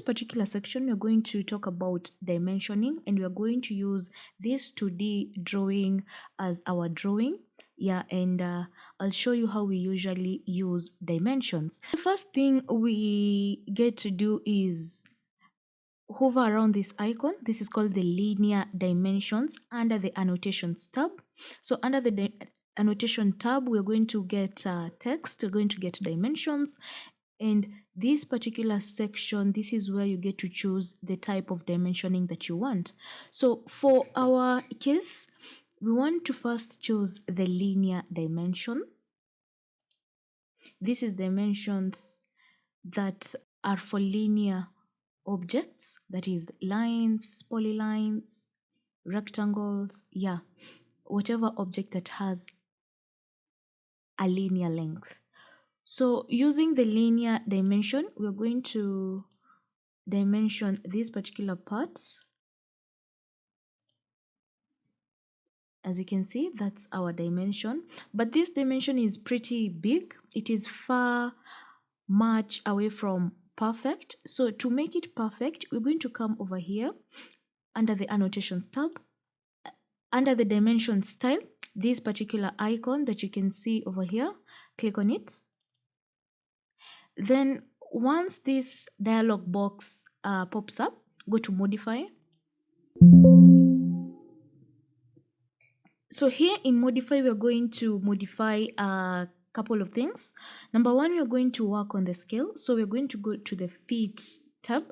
particular section, we're going to talk about dimensioning, and we're going to use this 2D drawing as our drawing. Yeah, and I'll show you how we usually use dimensions. The first thing we get to do is hover around this icon. This is called the linear dimensions under the annotations tab. So under the annotation tab, we're going to get text, we're going to get dimensions, and this particular section, this is where you get to choose the type of dimensioning that you want. So for our case, we want to first choose the linear dimension. This is dimensions that are for linear objects, that is lines, polylines, rectangles, yeah, whatever object that has a linear length. So using the linear dimension, we're going to dimension this particular part. As you can see, that's our dimension, but this dimension is pretty big. It is far much away from perfect. So to make it perfect, we're going to come over here under the annotations tab, under the dimension style, this particular icon that you can see over here, click on it. Then once this dialog box pops up, go to modify. So here in modify, we're going to modify a couple of things. Number one, we're going to work on the scale. So we're going to go to the feet tab.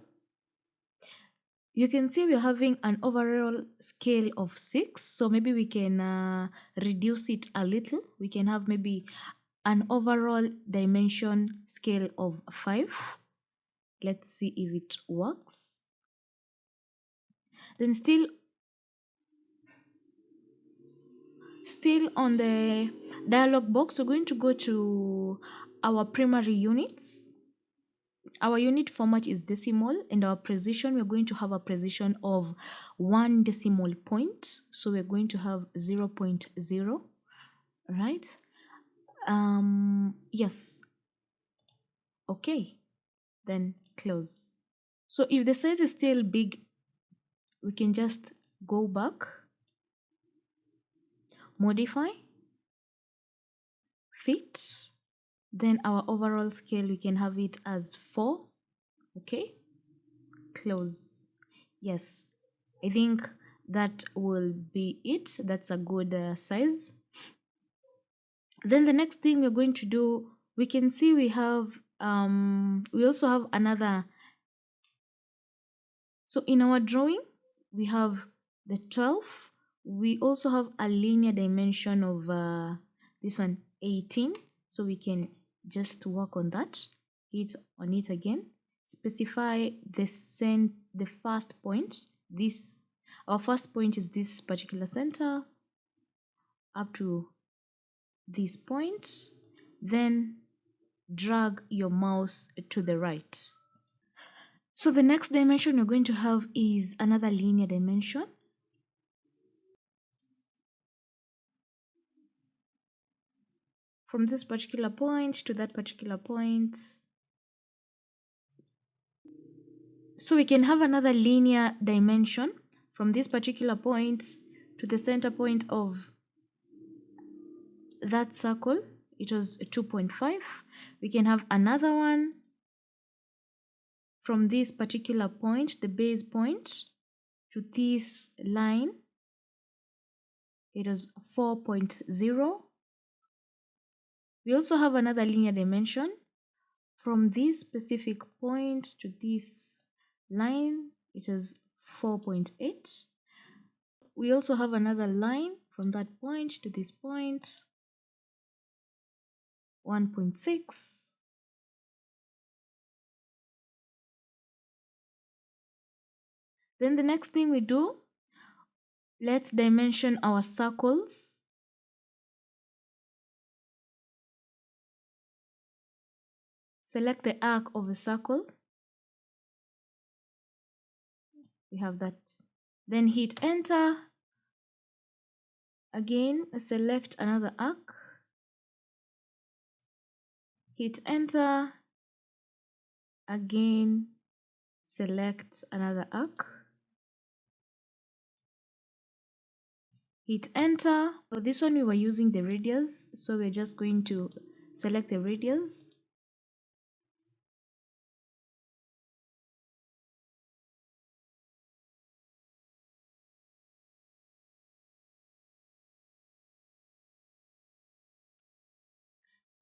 You can see we're having an overall scale of 6. So maybe we can reduce it a little. We can have maybe an overall dimension scale of 5. Let's see if it works. Then still on the dialog box, we're going to go to our primary units. Our unit format is decimal, and our precision, we're going to have a precision of 1 decimal point. So we're going to have 0.0, right? Yes. Okay, then close. So if the size is still big, we can just go back, modify, fit, then our overall scale, we can have it as 4. Okay, close. Yes, I think that will be it. That's a good size. Then the next thing we're going to do, we can see we have we also have another. So in our drawing, we have the 12. We also have a linear dimension of this one, 18. So we can just work on that, hit on it again, specify the first point. Our first point is this particular center up to this point, then drag your mouse to the right. So the next dimension we're going to have is another linear dimension. From this particular point to that particular point. So we can have another linear dimension from this particular point to the center point of that circle. It was 2.5. We can have another one from this particular point, the base point, to this line. It was 4.0. We also have another linear dimension from this specific point to this line. It is 4.8. We also have another line from that point to this point, 1.6. Then the next thing we do, let's dimension our circles. Select the arc of a circle. We have that. Then hit enter. Again, select another arc. Hit enter. Again, select another arc, hit enter. For this one we were using the radius, so we're just going to select the radius.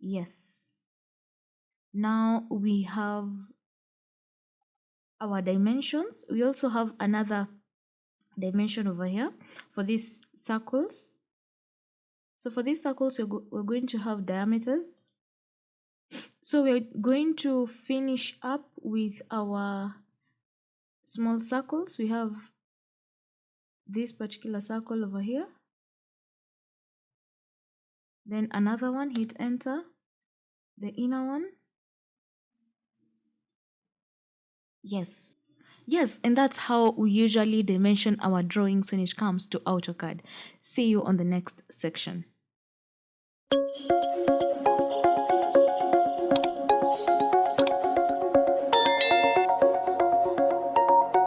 Yes, now we have our dimensions. We also have another dimension over here for these circles. So for these circles we're going to have diameters. So we're going to finish up with our small circles. We have this particular circle over here, then another one, hit enter, the inner one. Yes, and that's how we usually dimension our drawings when it comes to AutoCAD. See you on the next section.